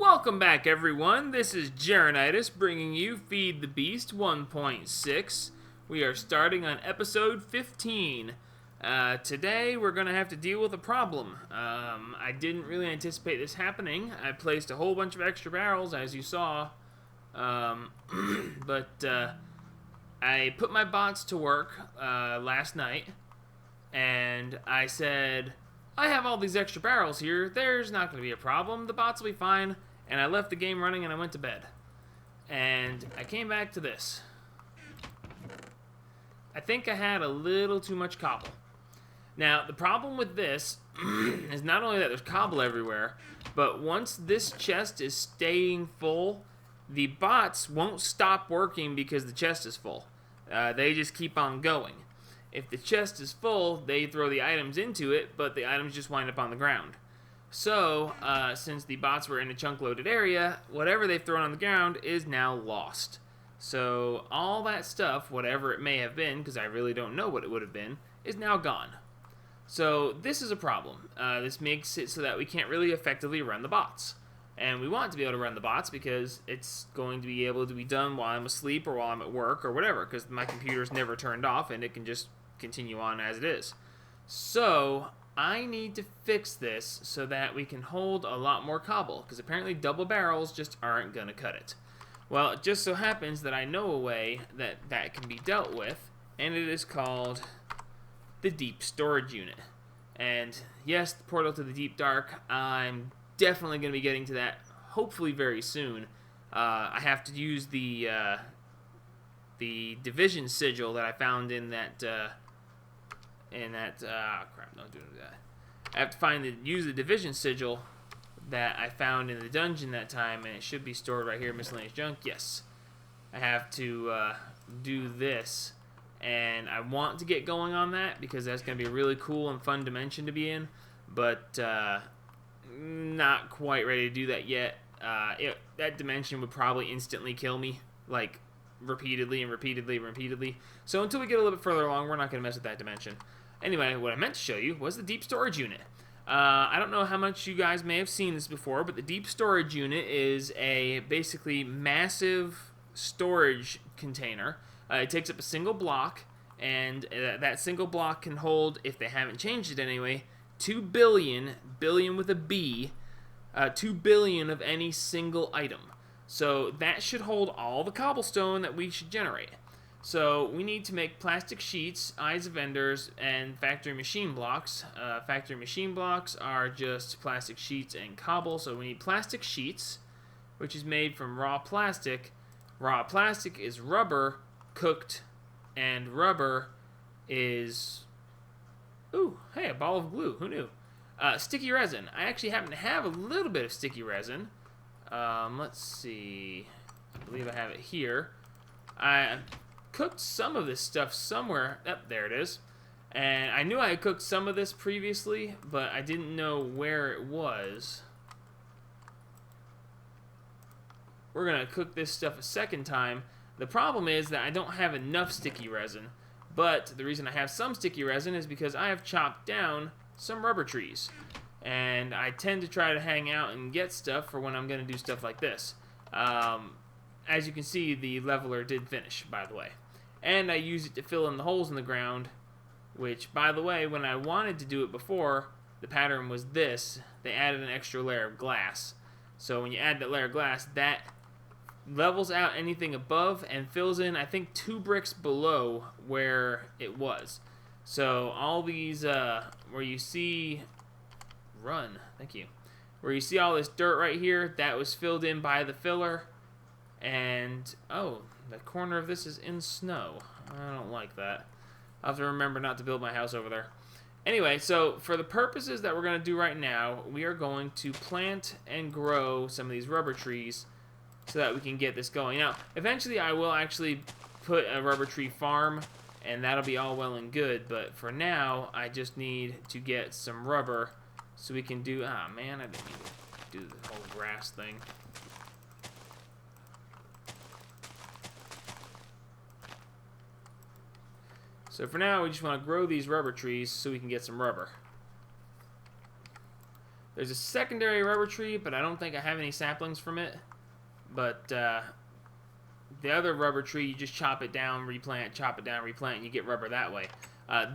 Welcome back, everyone. This is Jaronitis bringing you Feed the Beast 1.6. We are starting on episode 15. Today, we're going to have to deal with a problem. I didn't really anticipate this happening. I placed a whole bunch of extra barrels, as you saw. But I put my bots to work last night, and I said, I have all these extra barrels here. There's not going to be a problem. The bots will be fine. And I left the game running and I went to bed. And I came back to this. I think I had a little too much cobble. Now, the problem with this is not only that there's cobble everywhere, but once this chest is staying full, the bots won't stop working because the chest is full. They just keep on going. If the chest is full, they throw the items into it, but the items just wind up on the ground. So, since the bots were in a chunk-loaded area, whatever they've thrown on the ground is now lost. So, all that stuff, whatever it may have been, because I really don't know what it would have been, is now gone. So, this is a problem. This makes it so that we can't really effectively run the bots. And we want to be able to run the bots because it's going to be able to be done while I'm asleep or while I'm at work or whatever, because my computer's never turned off and it can just continue on as it is. So I need to fix this so that we can hold a lot more cobble, because apparently double barrels just aren't going to cut it. Well, it just so happens that I know a way that can be dealt with, and it is called the deep storage unit. And yes, the portal to the deep dark, I'm definitely going to be getting to that hopefully very soon. I have to use the division sigil that I found in that crap, don't do that. I have to use the division sigil that I found in the dungeon that time, and it should be stored right here, miscellaneous junk. Yes, I have to do this, and I want to get going on that because that's going to be a really cool and fun dimension to be in, but not quite ready to do that yet. That dimension would probably instantly kill me, like repeatedly and repeatedly and repeatedly. So until we get a little bit further along, we're not going to mess with that dimension. Anyway, what I meant to show you was the deep storage unit. I don't know how much you guys may have seen this before, but the deep storage unit is a basically massive storage container. It takes up a single block, and that single block can hold, if they haven't changed it anyway, 2 billion, billion with a B, 2 billion of any single item. So that should hold all the cobblestone that we should generate. So we need to make plastic sheets, eyes of vendors, and factory machine blocks. Factory machine blocks are just plastic sheets and cobble. So we need plastic sheets, which is made from raw plastic. Raw plastic is rubber cooked, and rubber is... Ooh, hey, a ball of glue. Who knew? Sticky resin. I actually happen to have a little bit of sticky resin. Let's see. I believe I have it here. I cooked some of this stuff somewhere. Yep, there it is. And I knew I had cooked some of this previously, but I didn't know where it was. We're going to cook this stuff a second time. The problem is that I don't have enough sticky resin. But the reason I have some sticky resin is because I have chopped down some rubber trees. And I tend to try to hang out and get stuff for when I'm going to do stuff like this. As you can see, the leveler did finish, by the way. And I use it to fill in the holes in the ground, which, by the way, when I wanted to do it before, the pattern was this. They added an extra layer of glass. So when you add that layer of glass, that levels out anything above and fills in, I think, 2 bricks below where it was. So all these, where you see... Run. Thank you. Where you see all this dirt right here, that was filled in by the filler. And, oh, the corner of this is in snow. I don't like that. I'll have to remember not to build my house over there. Anyway, so for the purposes that we're going to do right now, we are going to plant and grow some of these rubber trees so that we can get this going. Now, eventually I will actually put a rubber tree farm, and that'll be all well and good. But for now, I just need to get some rubber so we can do... Ah, man, I didn't mean to do the whole grass thing. So for now, we just want to grow these rubber trees so we can get some rubber. There's a secondary rubber tree, but I don't think I have any saplings from it. But the other rubber tree, you just chop it down, replant, chop it down, replant, and you get rubber that way.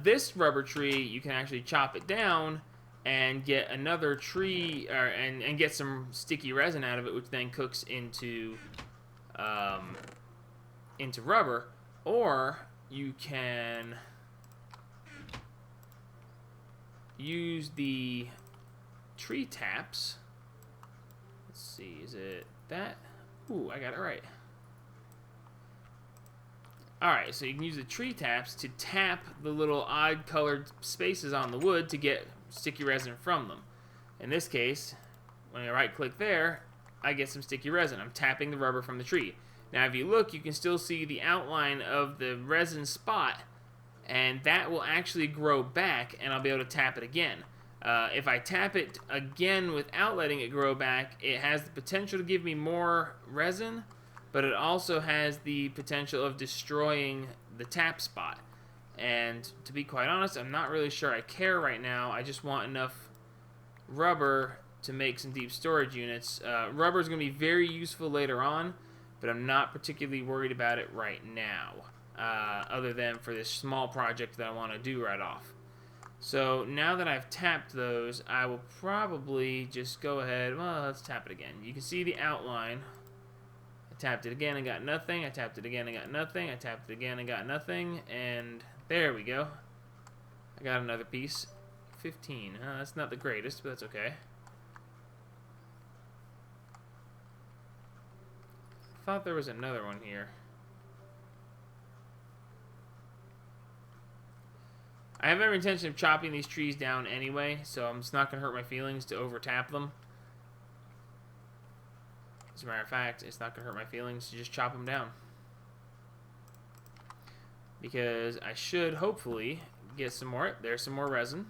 This rubber tree, you can actually chop it down and get another tree, and get some sticky resin out of it, which then cooks into rubber. Or you can use the tree taps. Let's see, is it that? Ooh, I got it right. Alright, so you can use the tree taps to tap the little odd colored spaces on the wood to get sticky resin from them. In this case, when I right click there, I get some sticky resin. I'm tapping the rubber from the tree. Now if you look, you can still see the outline of the resin spot, and that will actually grow back, and I'll be able to tap it again. If I tap it again without letting it grow back, it has the potential to give me more resin, but it also has the potential of destroying the tap spot. And to be quite honest, I'm not really sure I care right now. I just want enough rubber to make some deep storage units. Rubber is going to be very useful later on, but I'm not particularly worried about it right now, other than for this small project that I want to do right off. So now that I've tapped those, I will probably just go ahead. Well, let's tap it again. You can see the outline. I tapped it again and got nothing. I tapped it again and got nothing. I tapped it again and got nothing. And there we go. I got another piece. 15. That's not the greatest, but that's okay. I thought there was another one here. I have every intention of chopping these trees down anyway, so it's not going to hurt my feelings to over-tap them. As a matter of fact, it's not going to hurt my feelings to just chop them down. Because I should hopefully get some more. There's some more resin.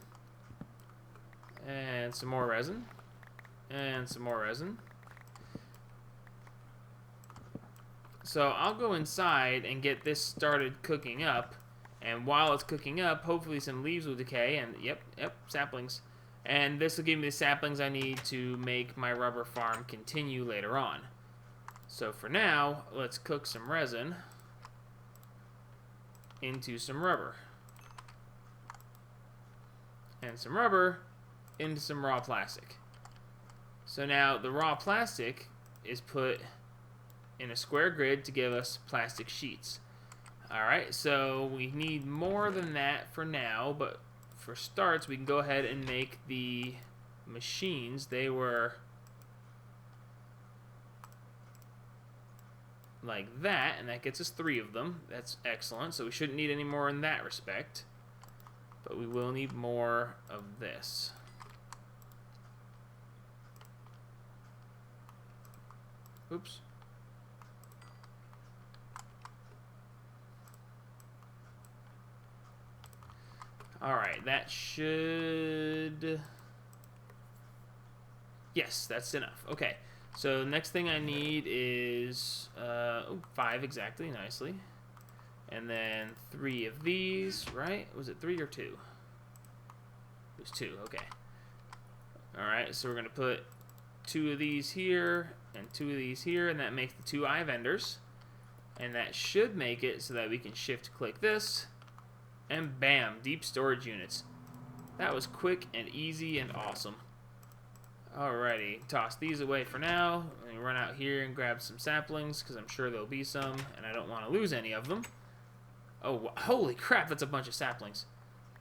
And some more resin. And some more resin. So I'll go inside and get this started cooking up. And while it's cooking up, hopefully some leaves will decay. And yep, saplings. And this will give me the saplings I need to make my rubber farm continue later on. So for now, let's cook some resin into some rubber. And some rubber into some raw plastic. So now the raw plastic is put in a square grid to give us plastic sheets. Alright, so we need more than that for now, but for starts we can go ahead and make the machines. They were like that, and that gets us 3 of them. That's excellent, so we shouldn't need any more in that respect. But we will need more of this. Oops. Alright, that should... Yes, that's enough. Okay, so next thing I need is 5 exactly, nicely. And then 3 of these, right? Was it 3 or 2? It was 2, okay. Alright, so we're going to put 2 of these here and 2 of these here, and that makes the 2 eye vendors. And that should make it so that we can shift-click this. And bam, deep storage units. That was quick and easy and awesome. Alrighty, toss these away for now. Let me run out here and grab some saplings, because I'm sure there'll be some, and I don't want to lose any of them. Oh, holy crap, that's a bunch of saplings.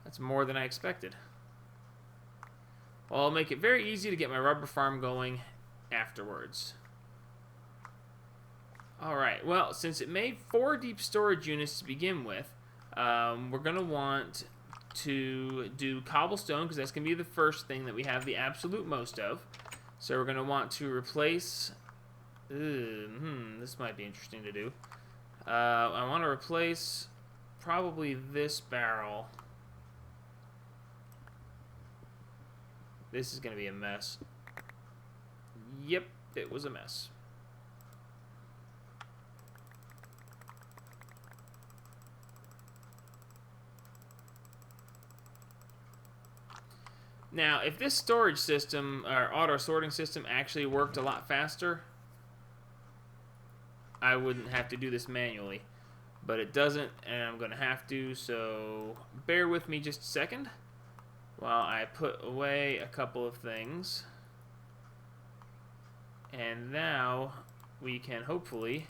That's more than I expected. Well, I'll make it very easy to get my rubber farm going afterwards. Alright, well, since it made 4 deep storage units to begin with, we're going to want to do cobblestone, because that's going to be the first thing that we have the absolute most of. So we're going to want to replace... this might be interesting to do. I want to replace probably this barrel. This is going to be a mess. Yep, it was a mess. Now, if this storage system, or auto sorting system, actually worked a lot faster, I wouldn't have to do this manually. But it doesn't, and I'm going to have to, so bear with me just a second while I put away a couple of things. And now we can hopefully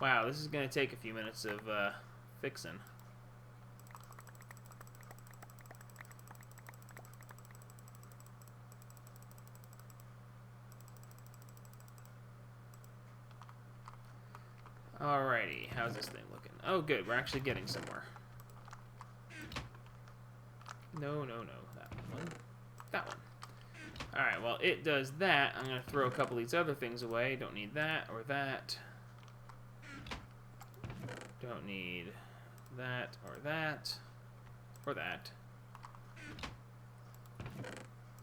wow, this is going to take a few minutes of fixing. Alrighty, how's this thing looking? Oh, good, we're actually getting somewhere. No, that one. That one. Alright, well, it does that. I'm going to throw a couple of these other things away. Don't need that or that. Don't need that or that. Or that.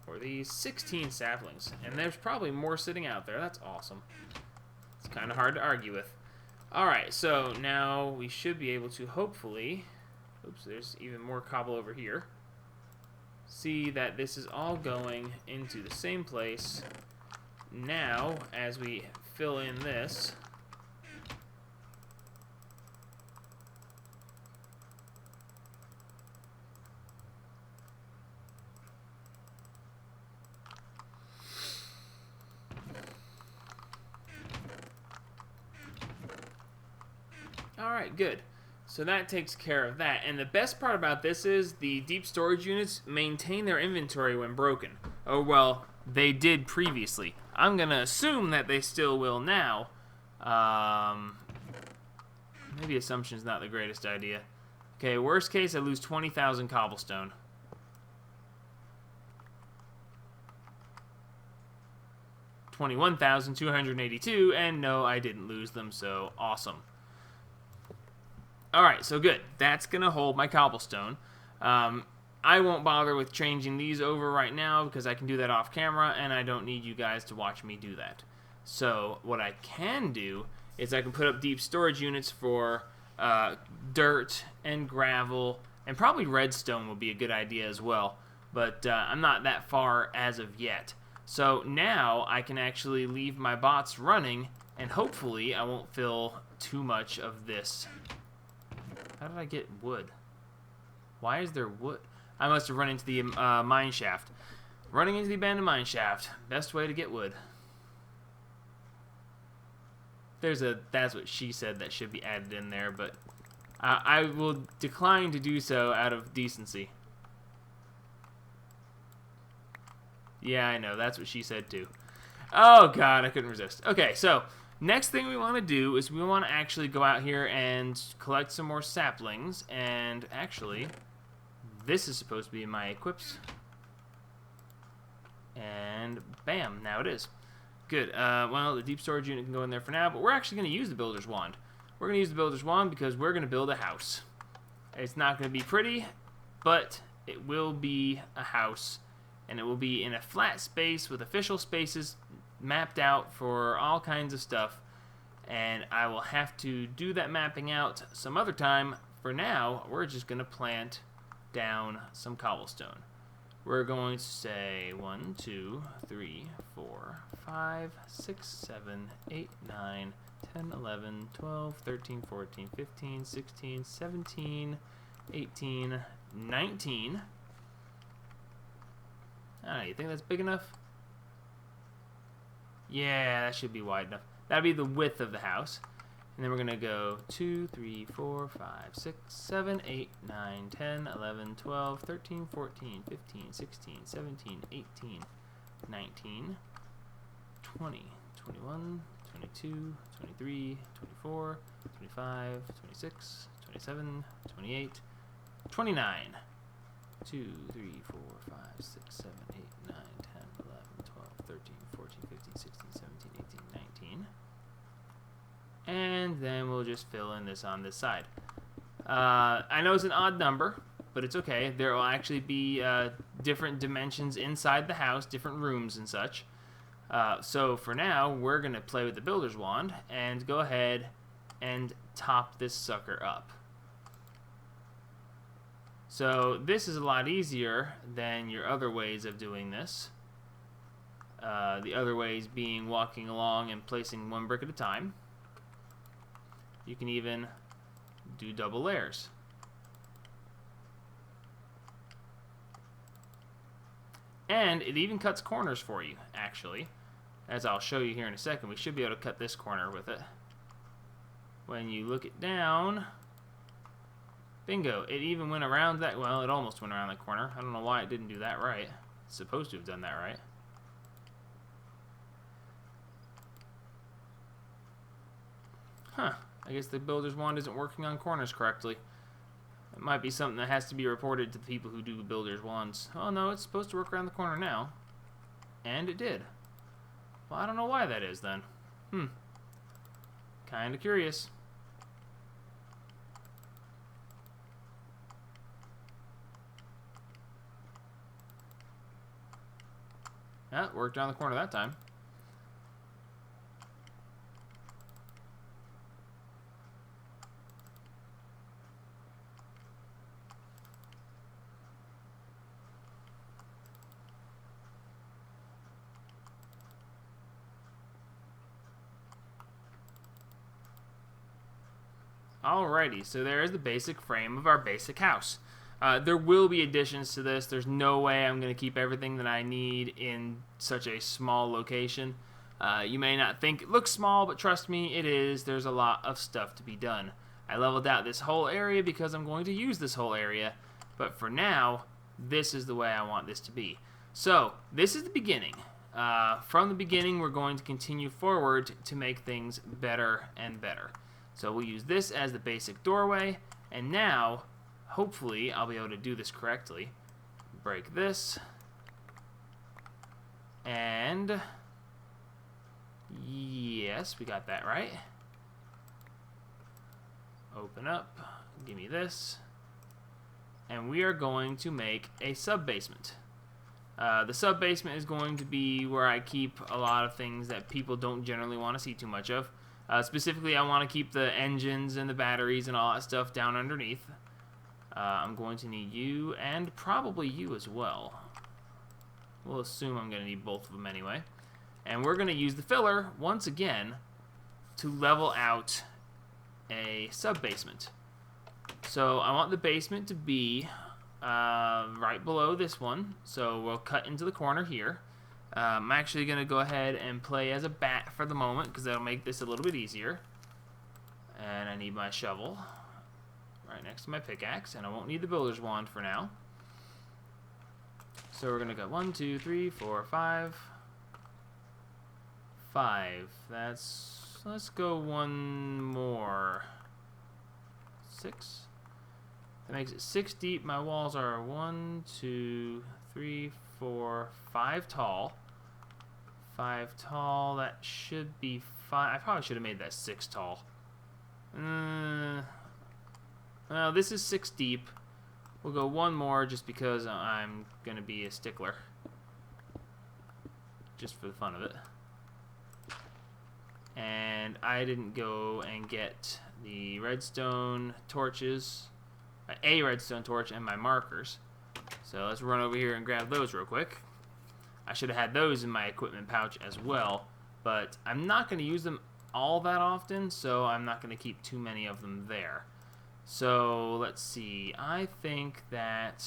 Or these 16 saplings. And there's probably more sitting out there. That's awesome. It's kind of hard to argue with. Alright, so now we should be able to hopefully... Oops, there's even more cobble over here. See that this is all going into the same place. Now, as we fill in this... Alright, good. So that takes care of that. And the best part about this is the deep storage units maintain their inventory when broken. Oh, well, they did previously. I'm going to assume that they still will now. Maybe assumption's not the greatest idea. Okay, worst case, I lose 20,000 cobblestone. $21,282, and no, I didn't lose them, so awesome. Alright, so good. That's going to hold my cobblestone. I won't bother with changing these over right now because I can do that off camera and I don't need you guys to watch me do that. So what I can do is I can put up deep storage units for dirt and gravel, and probably redstone would be a good idea as well. But I'm not that far as of yet. So now I can actually leave my bots running and hopefully I won't fill too much of this. How did I get wood? Why is there wood? I must have run into the mine shaft. Running into the abandoned mine shaft. Best way to get wood. There's a that's what she said that should be added in there, but I will decline to do so out of decency. Yeah, I know. That's what she said too. Oh, God. I couldn't resist. Okay, so... next thing we want to do is we want to actually go out here and collect some more saplings. And actually, this is supposed to be my equips. And bam, now it is. Good. Well, the deep storage unit can go in there for now, but we're actually going to use the builder's wand. We're going to use the builder's wand because we're going to build a house. It's not going to be pretty, but it will be a house. And it will be in a flat space with official spaces mapped out for all kinds of stuff, and I will have to do that mapping out some other time. For now, we're just going to plant down some cobblestone. We're going to say 1, 2, 3, 4, 5, 6, 7, 8, 9, 10, 11, 12, 13, 14, 15, 16, 17, 18, 19. You think that's big enough? Yeah, that should be wide enough. That'll be the width of the house. And then we're going to go 2, 3, 4, 5, 6, 7, 8, 9, 10, 11, 12, 13, 14, 15, 16, 17, 18, 19, 20, 21, 22, 23, 24, 25, 26, 27, 28, 29. 2, 3, 4, 5, 6, 7, 8, 9, 10, 11, 12, 13, 14, 15, 16, 17, 18, 19. And then we'll just fill in this on this side. I know it's an odd number, but it's okay. There will actually be different dimensions inside the house, different rooms and such. So for now, we're going to play with the builder's wand and go ahead and top this sucker up. So this is a lot easier than your other ways of doing this. The other ways being walking along and placing one brick at a time. You can even do double layers. And it even cuts corners for you, actually. As I'll show you here in a second, we should be able to cut this corner with it. When you look it down, bingo, it even went around that, well, it almost went around that corner. I don't know why it didn't do that right. It's supposed to have done that right. Huh, I guess the builder's wand isn't working on corners correctly. It might be something that has to be reported to the people who do builder's wands. Oh no, it's supposed to work around the corner now. And it did. Well, I don't know why that is then. Kinda curious. That worked around the corner that time. Alrighty, so there is the basic frame of our basic house. There will be additions to this. There's no way I'm going to keep everything that I need in such a small location. You may not think it looks small, but trust me, it is. There's a lot of stuff to be done. I leveled out this whole area because I'm going to use this whole area, but for now, this is the way I want this to be. So, this is the beginning. From the beginning, we're going to continue forward to make things better and better. So we'll use this as the basic doorway, and now, hopefully, I'll be able to do this correctly. Break this, and yes, we got that right. Open up, give me this, and we are going to make a sub-basement. The sub-basement is going to be where I keep a lot of things that people don't generally want to see too much of. Specifically, I want to keep the engines and the batteries and all that stuff down underneath. I'm going to need you and probably you as well. We'll assume I'm going to need both of them anyway. And we're going to use the filler, once again, to level out a sub-basement. So I want the basement to be right below this one. So we'll cut into the corner here. I'm actually going to go ahead and play as a bat for the moment because that'll make this a little bit easier. And I need my shovel right next to my pickaxe, and I won't need the builder's wand for now. So we're going to go 1, 2, 3, 4, 5. 5. Let's go one more. 6. That makes it 6 deep. My walls are 1, 2, 3, 4, 5 tall. 5 tall. That should be 5. I probably should have made that 6 tall. Well, this is 6 deep. We'll go one more just because I'm going to be a stickler. Just for the fun of it. And I didn't go and get the redstone torches. A redstone torch and my markers. So let's run over here and grab those real quick. I should have had those in my equipment pouch as well, but I'm not going to use them all that often, so I'm not going to keep too many of them there. So let's see. I think that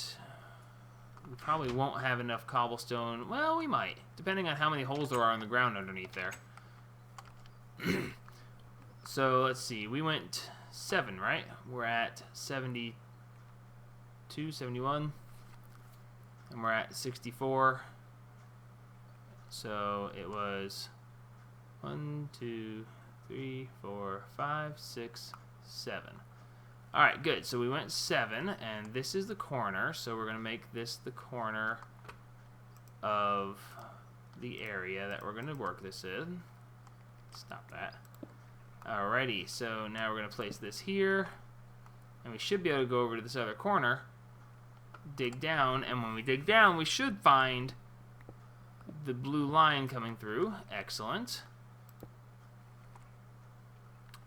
we probably won't have enough cobblestone. Well, we might, depending on how many holes there are in the ground underneath there. So let's see. We went 7, right? We're at 72, 71. And we're at 64. So it was 1, 2, 3, 4, 5, 6, 7. Alright, good. So we went 7, and this is the corner. So we're going to make this the corner of the area that we're going to work this in. Stop that. Alrighty, so now we're going to place this here. And we should be able to go over to this other corner, dig down, and when we dig down, we should find the blue line coming through. Excellent.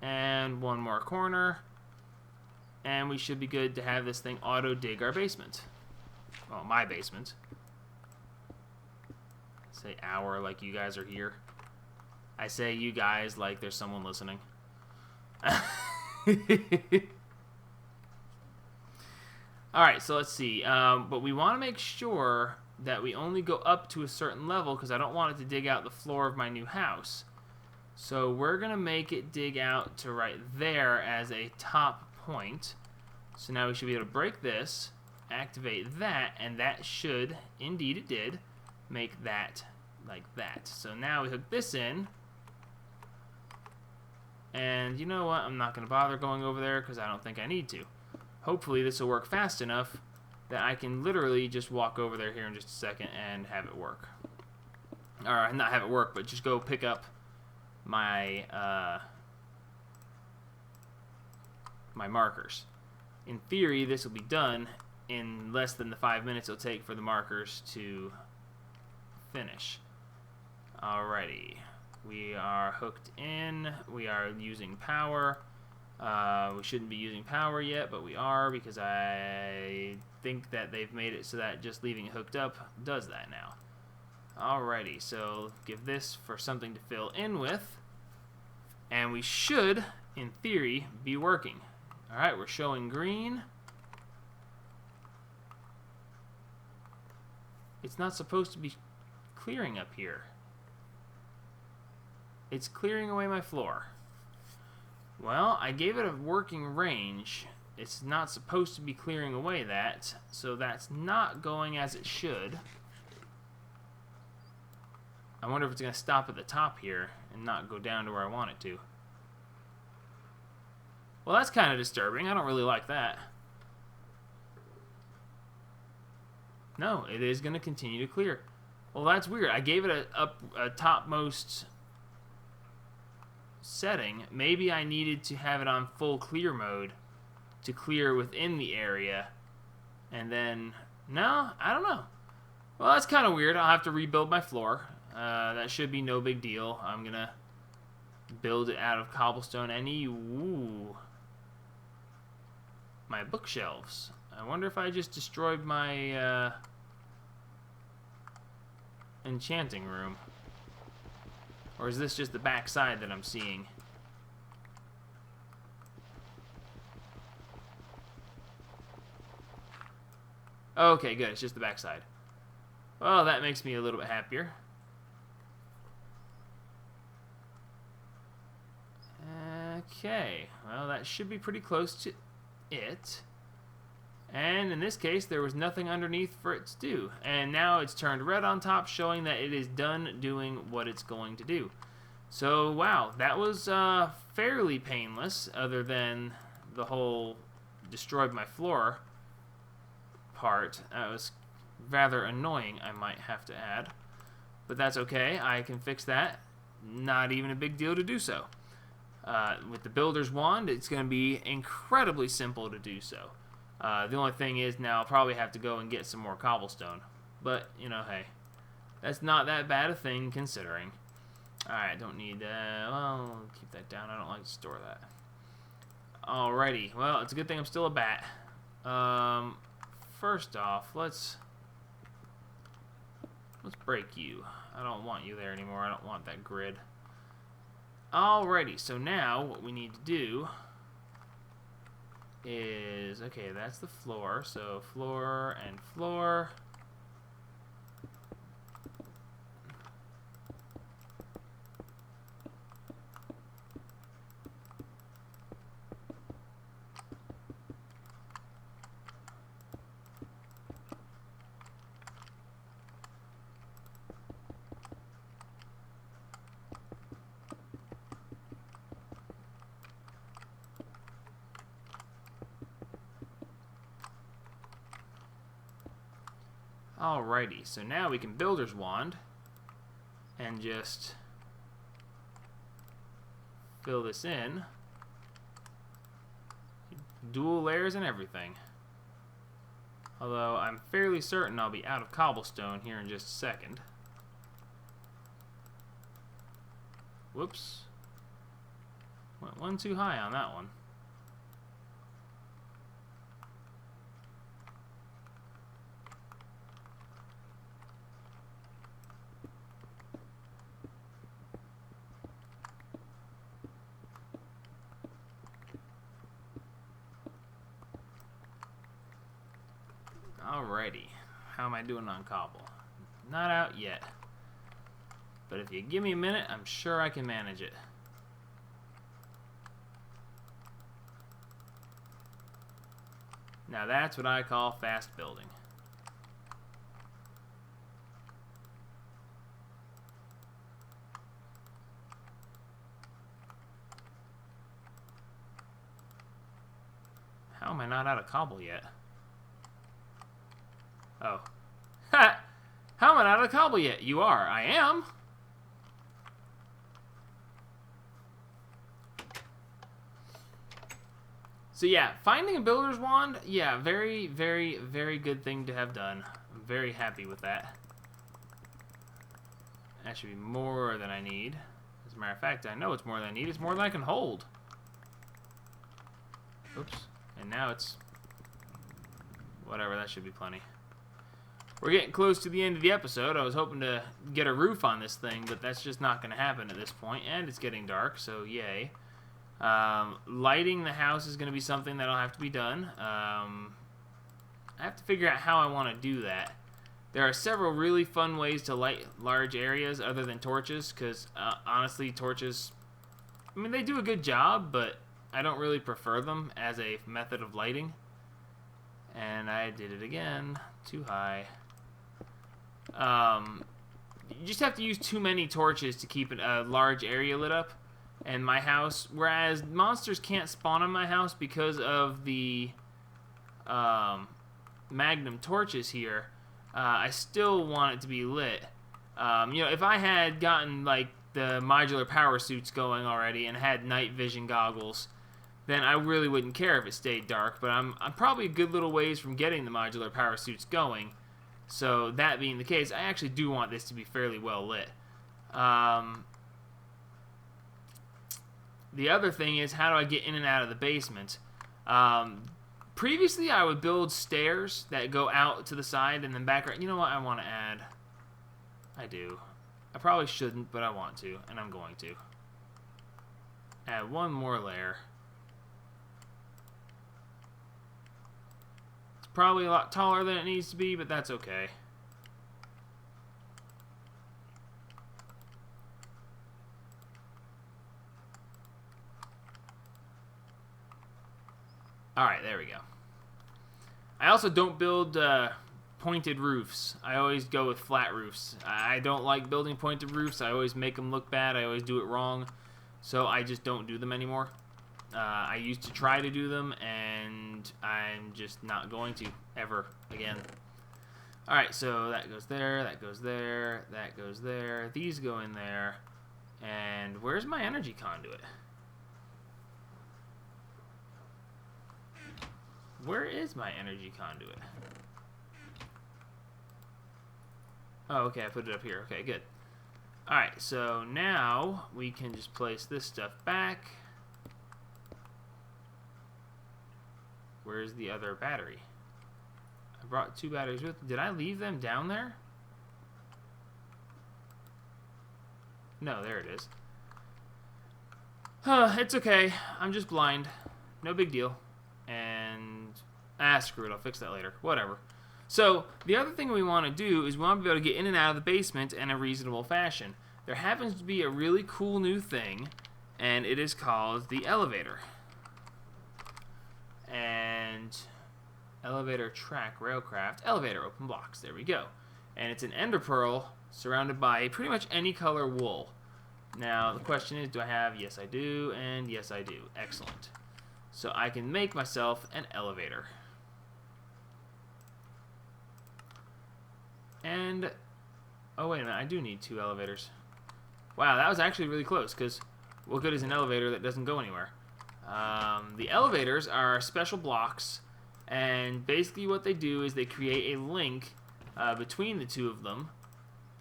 And one more corner. And we should be good to have this thing auto-dig our basement. Well, my basement. Say our like you guys are here. I say you guys like there's someone listening. Alright, so let's see. But we want to make sure that we only go up to a certain level because I don't want it to dig out the floor of my new house. So we're going to make it dig out to right there as a top point. So now we should be able to break this, activate that, and that should, indeed it did, make that like that. So now we hook this in. And you know what? I'm not going to bother going over there because I don't think I need to. Hopefully this will work fast enough that I can literally just walk over there here in just a second and have it work. Or not have it work, but just go pick up my my markers. In theory, this will be done in less than the 5 minutes it'll take for the markers to finish. Alrighty. We are hooked in. We are using power. We shouldn't be using power yet, but we are because I think that they've made it so that just leaving it hooked up does that now. Alrighty, so give this for something to fill in with, and we should, in theory, be working. Alright, we're showing green. It's not supposed to be clearing up here. It's clearing away my floor. Well, I gave it a working range. It's not supposed to be clearing away that, so that's not going as it should. I wonder if it's going to stop at the top here and not go down to where I want it to. Well, that's kind of disturbing. I don't really like that. No, it is going to continue to clear. Well, that's weird. I gave it a topmost setting. Maybe I needed to have it on full clear mode to clear within the area. And then, no, I don't know. Well, that's kind of weird. I'll have to rebuild my floor. That should be no big deal. I'm going to build it out of cobblestone. Ooh. My bookshelves. I wonder if I just destroyed my enchanting room. Or is this just the back side that I'm seeing? Okay, good. It's just the back side. Well, that makes me a little bit happier. Okay. Well, that should be pretty close to it. And in this case, there was nothing underneath for it to do. And now it's turned red on top, showing that it is done doing what it's going to do. So, wow, that was fairly painless, other than the whole destroyed my floor part. That was rather annoying, I might have to add. But that's okay, I can fix that. Not even a big deal to do so. With the builder's wand, it's going to be incredibly simple to do so. The only thing is now I'll probably have to go and get some more cobblestone. But, you know, hey, that's not that bad a thing considering. Alright, don't need that. Well, keep that down. I don't like to store that. Alrighty. Well, it's a good thing I'm still a bat. First off, let's break you. I don't want you there anymore. I don't want that grid. Alrighty, so now what we need to do is, okay, that's the floor. So floor and floor. Alrighty, so now we can builder's wand and just fill this in. Dual layers and everything. Although I'm fairly certain I'll be out of cobblestone here in just a second. Whoops. Went one too high on that one. Alrighty, how am I doing on cobble? Not out yet. But if you give me a minute, I'm sure I can manage it. Now that's what I call fast building. How am I not out of cobble yet? Oh. Ha! How am I not out of cobble yet? You are. I am. So yeah, finding a builder's wand, yeah, very, very, very good thing to have done. I'm very happy with that. That should be more than I need. As a matter of fact, I know it's more than I need. It's more than I can hold. Oops. And now it's... whatever, that should be plenty. We're getting close to the end of the episode. I was hoping to get a roof on this thing, but that's just not going to happen at this point. And it's getting dark, so yay. Lighting the house is going to be something that'll have to be done. I have to figure out how I want to do that. There are several really fun ways to light large areas other than torches, because honestly, torches, I mean, they do a good job, but I don't really prefer them as a method of lighting. And I did it again. Too high. You just have to use too many torches to keep a large area lit up. And my house, whereas monsters can't spawn on my house because of the magnum torches here, I still want it to be lit. You know, if I had gotten like the modular power suits going already and had night vision goggles, then I really wouldn't care if it stayed dark. But I'm probably a good little ways from getting the modular power suits going. So that being the case, I actually do want this to be fairly well lit. The other thing is, how do I get in and out of the basement? Previously, I would build stairs that go out to the side and then back. You know what I want to add? I do. I probably shouldn't, but I want to, and I'm going to. Add one more layer. It's probably a lot taller than it needs to be, but that's okay. Alright, there we go. I also don't build pointed roofs. I always go with flat roofs. I don't like building pointed roofs. I always make them look bad. I always do it wrong. So I just don't do them anymore. I used to try to do them, and I'm just not going to ever again. Alright, so that goes there, that goes there, that goes there. These go in there. And where's my energy conduit? Where is my energy conduit? Oh, okay, I put it up here. Okay, good. Alright, so now we can just place this stuff back. Where's the other battery? I brought 2 batteries with me. Did I leave them down there? No, there it is. It's okay. I'm just blind. No big deal. And screw it, I'll fix that later. Whatever. So the other thing we want to do is we want to be able to get in and out of the basement in a reasonable fashion. There happens to be a really cool new thing, and it is called the elevator. And elevator track railcraft elevator open blocks. There we go. And it's an ender pearl surrounded by pretty much any color wool. Now the question is, do I have? Yes, I do, and yes, I do. Excellent. So I can make myself an elevator. And, oh wait a minute, I do need 2 elevators. Wow, that was actually really close, because what good is an elevator that doesn't go anywhere? The elevators are special blocks, and basically what they do is they create a link between the two of them,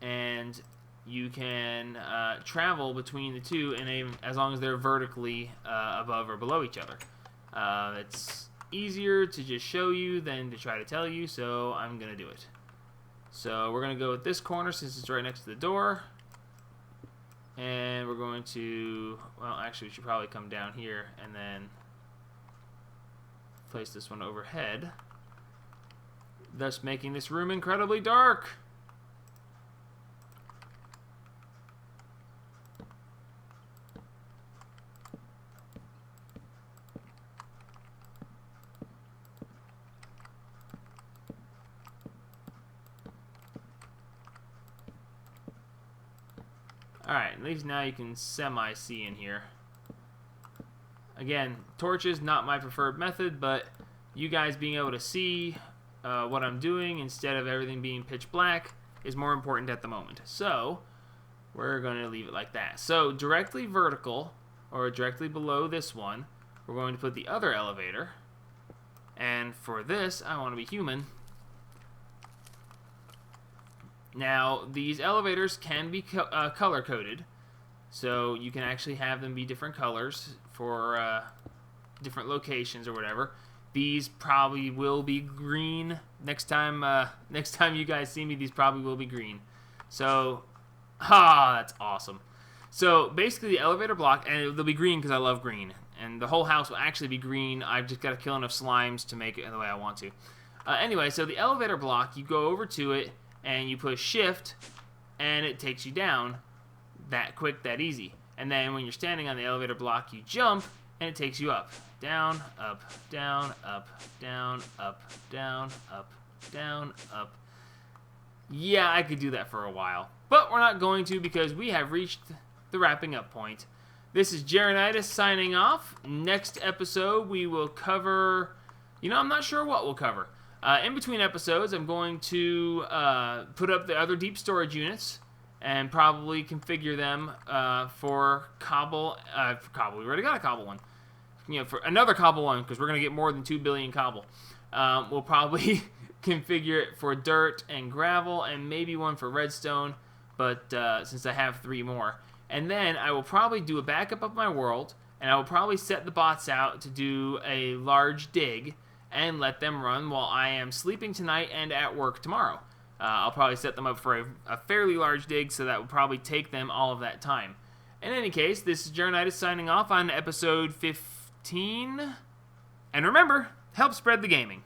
and you can travel between the two, and as long as they're vertically above or below each other. It's easier to just show you than to try to tell you, so I'm going to do it. So we're going to go with this corner since it's right next to the door. And we're going to, well, actually, we should probably come down here and then place this one overhead, thus making this room incredibly dark. Alright, at least now you can semi-see in here. Again, torches, not my preferred method, but you guys being able to see what I'm doing instead of everything being pitch black is more important at the moment. So, we're going to leave it like that. So, directly vertical, or directly below this one, we're going to put the other elevator. And for this, I want to be human. Now, these elevators can be color-coded, so you can actually have them be different colors for different locations or whatever. These probably will be green. Next time you guys see me, these probably will be green. So, that's awesome. So, basically the elevator block, and they'll be green because I love green. And the whole house will actually be green. I've just got to kill enough slimes to make it the way I want to. Anyway, so the elevator block, you go over to it, and you push shift, and it takes you down that quick, that easy. And then when you're standing on the elevator block, you jump, and it takes you up. Down, up, down, up, down, up, down, up, down, up. Yeah, I could do that for a while. But we're not going to because we have reached the wrapping up point. This is Jeronitis signing off. Next episode, we will cover... I'm not sure what we'll cover. In between episodes, I'm going to put up the other deep storage units and probably configure them for cobble. For cobble, we already got a cobble one. For another cobble one, because we're going to get more than 2 billion cobble. We'll probably configure it for dirt and gravel and maybe one for redstone, but since I have 3 more. And then I will probably do a backup of my world, and I will probably set the bots out to do a large dig and let them run while I am sleeping tonight and at work tomorrow. I'll probably set them up for a fairly large dig, so that will probably take them all of that time. In any case, this is Jeronitis signing off on episode 15. And remember, help spread the gaming.